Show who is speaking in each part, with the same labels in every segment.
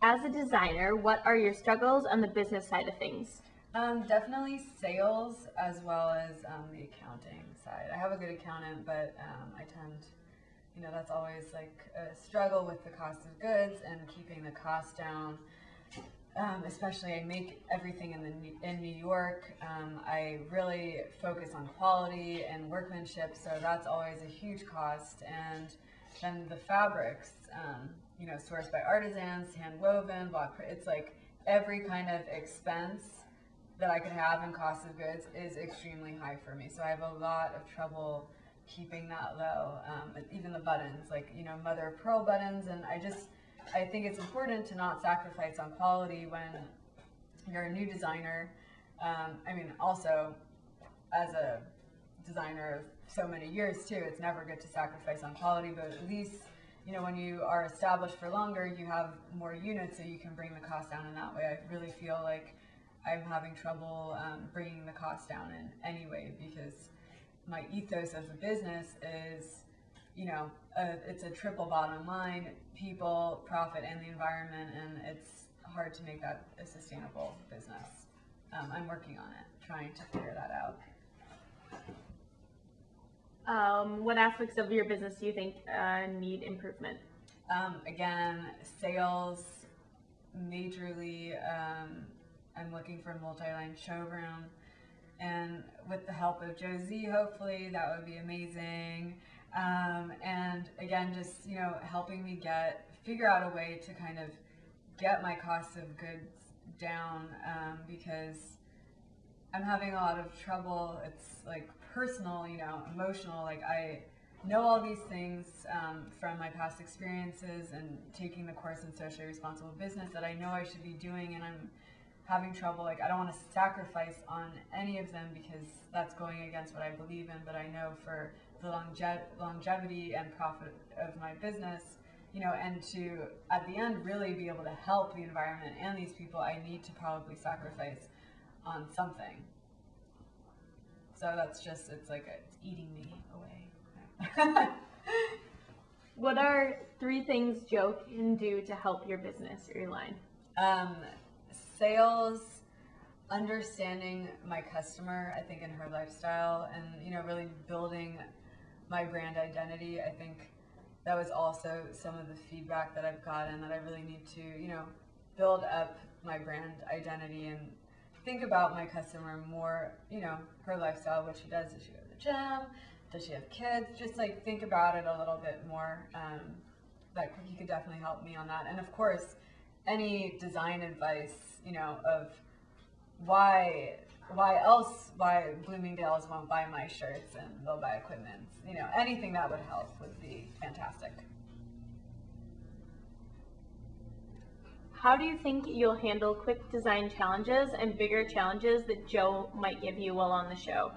Speaker 1: As a designer, what are your struggles on the business side of things?
Speaker 2: Definitely sales as well as the accounting side. I have a good accountant, but I tend, that's always like a struggle with the cost of goods and keeping the cost down. Especially I make everything in New York. I really focus on quality and workmanship, so that's always a huge cost. And then the fabrics, sourced by artisans, hand woven, block print. It's like every kind of expense that I could have in cost of goods is extremely high for me. So I have a lot of trouble keeping that low. Even the buttons, like, mother of pearl buttons, and I think it's important to not sacrifice on quality when you're a new designer. Also as a designer of so many years too, it's never good to sacrifice on quality, but at least, when you are established for longer, you have more units so you can bring the cost down in that way. I really feel like I'm having trouble bringing the cost down in any way because my ethos as a business is, it's a triple bottom line: people, profit, and the environment, and it's hard to make that a sustainable business. I'm working on it, trying to figure that out.
Speaker 1: What aspects of your business do you think need improvement?
Speaker 2: Again, sales, majorly. I'm looking for a multi-line showroom, and with the help of Josie, hopefully that would be amazing. And again, just helping me figure out a way to kind of get my cost of goods down, because I'm having a lot of trouble. It's like personal, emotional. Like I know all these things from my past experiences and taking the course in socially responsible business that I know I should be doing, and I'm having trouble. Like I don't want to sacrifice on any of them because that's going against what I believe in, but I know for the longevity and profit of my business, and to at the end really be able to help the environment and these people, I need to probably sacrifice on something. So that's just, it's eating me away.
Speaker 1: What are 3 things Joe can do to help your business or your line?
Speaker 2: Sales, understanding my customer, I think, in her lifestyle, and really building my brand identity. I think that was also some of the feedback that I've gotten, that I really need to build up my brand identity and think about my customer more, her lifestyle, what she does. Does she go to the gym? Does she have kids? Just think about it a little bit more. That he could definitely help me on that. And of course, any design advice, of why Bloomingdale's won't buy my shirts and they'll buy equipment, anything that would help would be fantastic.
Speaker 1: How do you think you'll handle quick design challenges and bigger challenges that Joe might give you while on the show?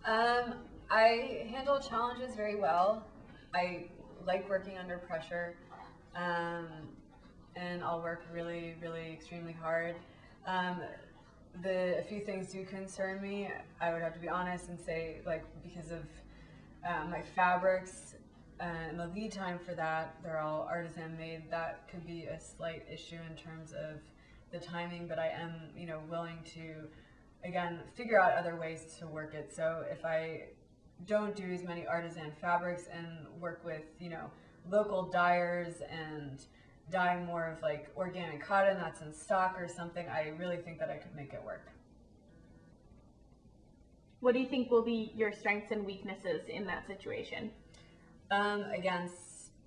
Speaker 2: I handle challenges very well. I like working under pressure, and I'll work really, really extremely hard. A few things do concern me. I would have to be honest and say, because of my fabrics and the lead time for that, they're all artisan made. That could be a slight issue in terms of the timing, but I am, willing to, again, figure out other ways to work it. So if I don't do as many artisan fabrics and work with, local dyers and dye more of organic cotton that's in stock or something, I really think that I could make it work.
Speaker 1: What do you think will be your strengths and weaknesses in that situation?
Speaker 2: Again,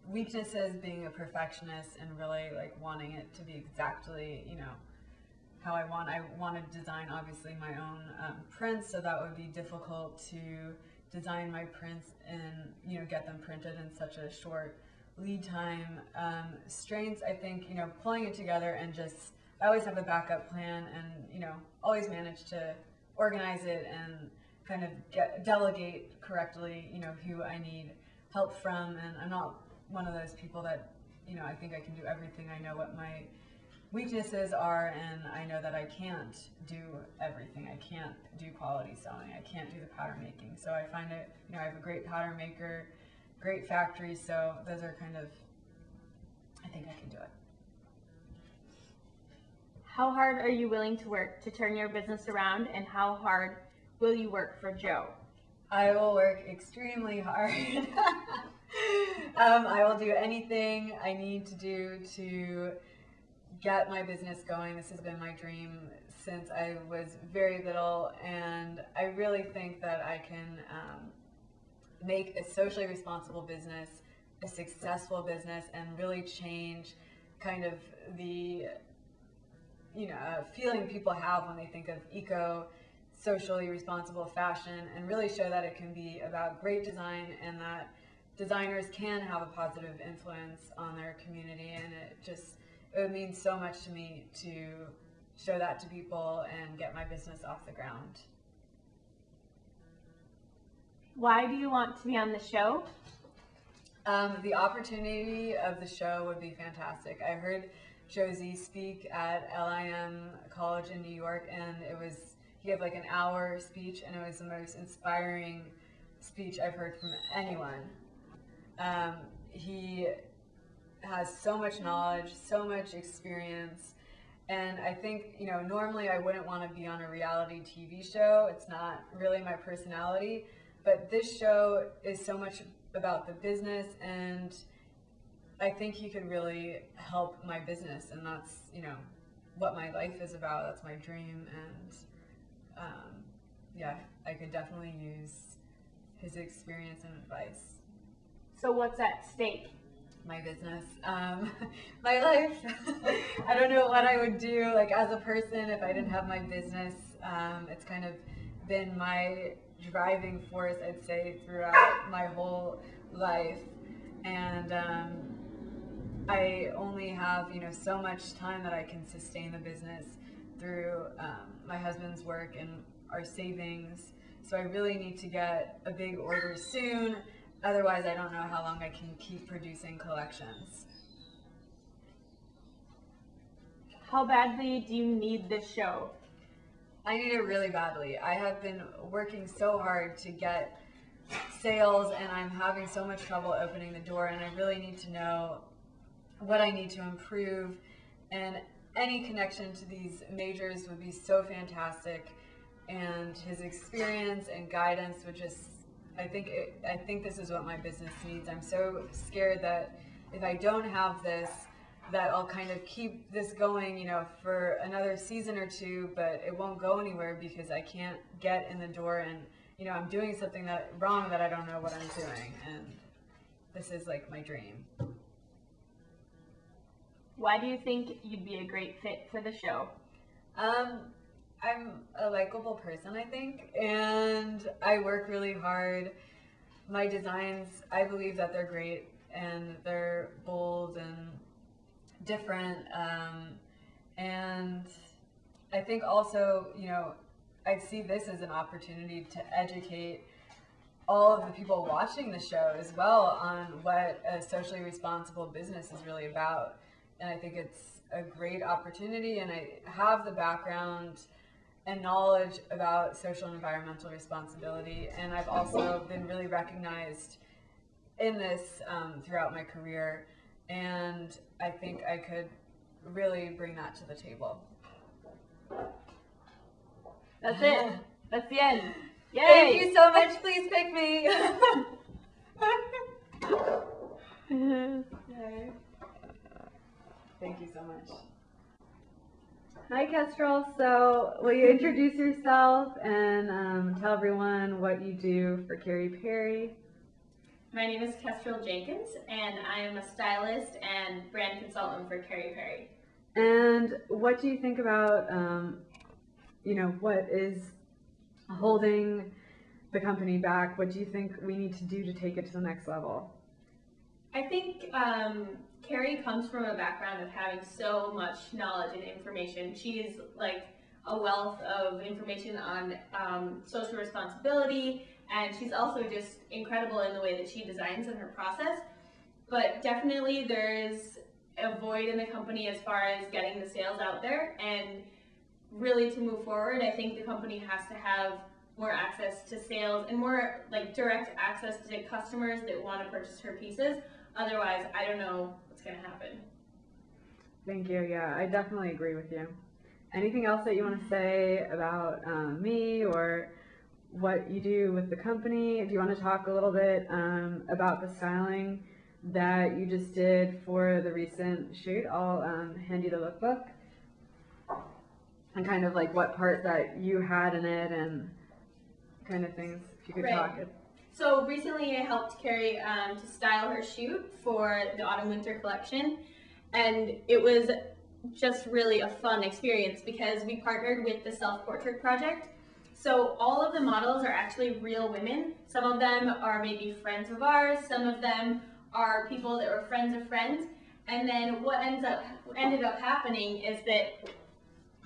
Speaker 2: weaknesses, being a perfectionist and really wanting it to be exactly, how I want. I want to design obviously my own prints, so that would be difficult to design my prints and get them printed in such a short lead time. Strengths, I think, pulling it together and I always have a backup plan and, always manage to organize it and kind of delegate correctly, who I need help from. And I'm not one of those people that, I think I can do everything. I know what my weaknesses are, and I know that I can't do everything. I can't do quality sewing. I can't do the pattern making. So I find it, I have a great pattern maker, great factory, so those are kind of, I think I can do it.
Speaker 1: How hard are you willing to work to turn your business around, and how hard will you work for Joe?
Speaker 2: I will work extremely hard. I will do anything I need to do to get my business going. This has been my dream since I was very little, and I really think that I can make a socially responsible business a successful business and really change kind of the feeling people have when they think of socially responsible fashion, and really show that it can be about great design and that designers can have a positive influence on their community. And it would mean so much to me to show that to people and get my business off the ground.
Speaker 1: Why do you want to be on the show?
Speaker 2: The opportunity of the show would be fantastic. I heard Josie speak at LIM College in New York, and he gave like an hour speech, and it was the most inspiring speech I've heard from anyone. He has so much knowledge, so much experience, and I think, normally I wouldn't want to be on a reality TV show. It's not really my personality, but this show is so much about the business, and I think he could really help my business, and that's, what my life is about. That's my dream, and I could definitely use his experience and advice.
Speaker 1: So what's at stake?
Speaker 2: My business, my life. I don't know what I would do like as a person if I didn't have my business. It's kind of been my driving force, I'd say, throughout my whole life, and I only have so much time that I can sustain the business through my husband's work and our savings. So I really need to get a big order soon. Otherwise, I don't know how long I can keep producing collections.
Speaker 1: How badly do you need this show?
Speaker 2: I need it really badly. I have been working so hard to get sales, and I'm having so much trouble opening the door, and I really need to know what I need to improve, and any connection to these majors would be so fantastic, and his experience and guidance would just, I think this is what my business needs. I'm so scared that if I don't have this, that I'll kind of keep this going, for another season or two, but it won't go anywhere because I can't get in the door, and I'm doing something wrong that I don't know what I'm doing, and this is like my dream.
Speaker 1: Why do you think you'd be a great fit for the show?
Speaker 2: I'm a likable person, I think, and I work really hard. My designs, I believe that they're great, and they're bold and different, and I think also, I see this as an opportunity to educate all of the people watching the show as well on what a socially responsible business is really about. And I think it's a great opportunity, and I have the background and knowledge about social and environmental responsibility, and I've also been really recognized in this throughout my career, and I think I could really bring that to the table.
Speaker 1: That's it. That's the end. Yay!
Speaker 2: Thank you so much. Please pick me. Yay. Thank you so much.
Speaker 3: Hi, Kestrel. So, will you introduce yourself and tell everyone what you do for Carrie Perry?
Speaker 1: My name is Kestrel Jenkins, and I am a stylist and brand consultant for Carrie Perry.
Speaker 3: And what do you think about, what is holding the company back? What do you think we need to do to take it to the next level?
Speaker 1: I think Carrie comes from a background of having so much knowledge and information. She's like a wealth of information on social responsibility, and she's also just incredible in the way that she designs in her process. But definitely there is a void in the company as far as getting the sales out there, and really to move forward, I think the company has to have more access to sales and more like direct access to customers that want to purchase her pieces. Otherwise, I don't know what's going to happen.
Speaker 3: Thank you. Yeah, I definitely agree with you. anything else that you want to say about me or what you do with the company? Do you want to talk a little bit about the styling that you just did for the recent shoot? I'll hand you the lookbook and kind of like what part that you had in it and kind of things, if you could
Speaker 1: Right.
Speaker 3: talk it.
Speaker 1: So recently I helped Carrie to style her shoot for the autumn-winter collection, and it was just really a fun experience because we partnered with the Self-Portrait Project. So all of the models are actually real women. Some of them are maybe friends of ours, some of them are people that were friends of friends, and then what ended up happening is that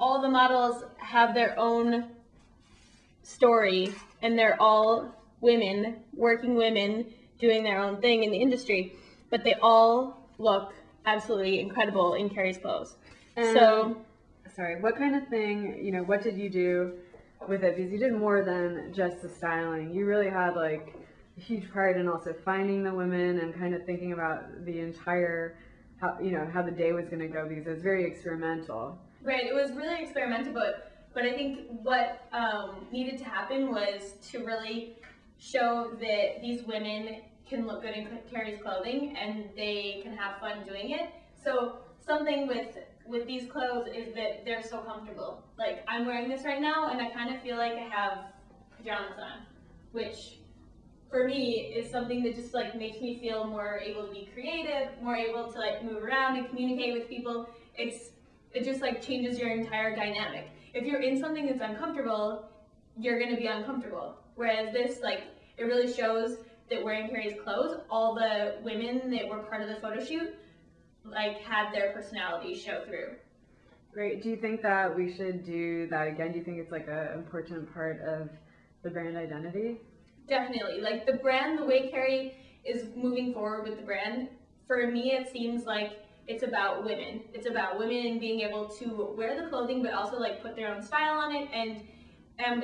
Speaker 1: all the models have their own story, and they're all women, working women, doing their own thing in the industry, but they all look absolutely incredible in Carrie's clothes. So,
Speaker 3: sorry, what kind of thing, you know, what did you do with it? Because you did more than just the styling. You really had like a huge part in also finding the women and kind of thinking about the entire, how, you know, how the day was going to go, because it was very experimental.
Speaker 1: right, it was really experimental, but I think what needed to happen was to really show that these women can look good in Carrie's clothing and they can have fun doing it. So something with these clothes is that they're so comfortable. Like, I'm wearing this right now and I kind of feel like I have pajamas on, which for me is something that just like makes me feel more able to be creative, more able to like move around and communicate with people. It just like changes your entire dynamic. If you're in something that's uncomfortable, you're gonna be uncomfortable. Whereas this, like, it really shows that wearing Carrie's clothes, all the women that were part of the photo shoot, like, had their personalities show through.
Speaker 3: Great. Do you think that we should do that again? Do you think it's like an important part of the brand identity?
Speaker 1: Definitely. Like, the brand, the way Carrie is moving forward with the brand, for me, it seems like it's about women. It's about women being able to wear the clothing, but also like put their own style on it. And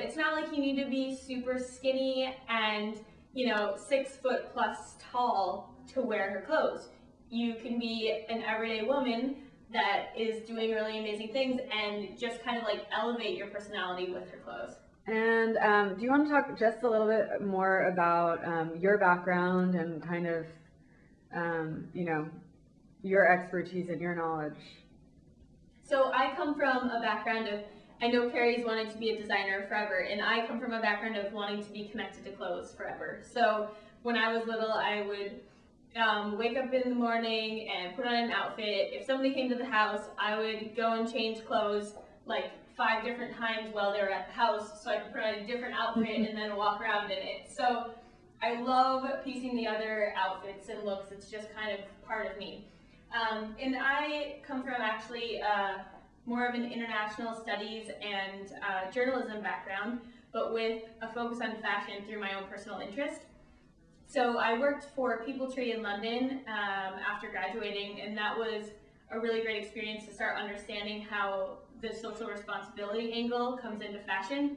Speaker 1: it's not like you need to be super skinny and, you know, 6 foot plus tall to wear her clothes. You can be an everyday woman that is doing really amazing things and just kind of like elevate your personality with her clothes.
Speaker 3: And do you want to talk just a little bit more about your background and kind of, you know, your expertise and your knowledge?
Speaker 1: So I come from a background of, I know Carrie's wanted to be a designer forever, and I come from a background of wanting to be connected to clothes forever. So when I was little, I would wake up in the morning and put on an outfit. If somebody came to the house, I would go and change clothes like 5 different times while they were at the house so I could put on a different outfit and then walk around in it. So I love piecing together outfits and looks. It's just kind of part of me. And I come from actually more of an international studies and journalism background, but with a focus on fashion through my own personal interest. So I worked for Peopletree in London after graduating, and that was a really great experience to start understanding how the social responsibility angle comes into fashion.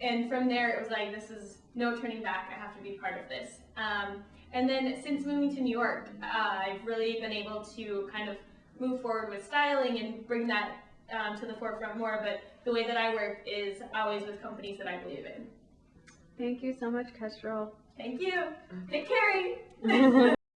Speaker 1: And from there, it was like, this is no turning back. I have to be part of this. And then since moving to New York, I've really been able to kind of move forward with styling and bring that to the forefront more. But the way that I work is always with companies that I believe in.
Speaker 3: Thank you so much, Kestrel.
Speaker 1: Thank you. Take care.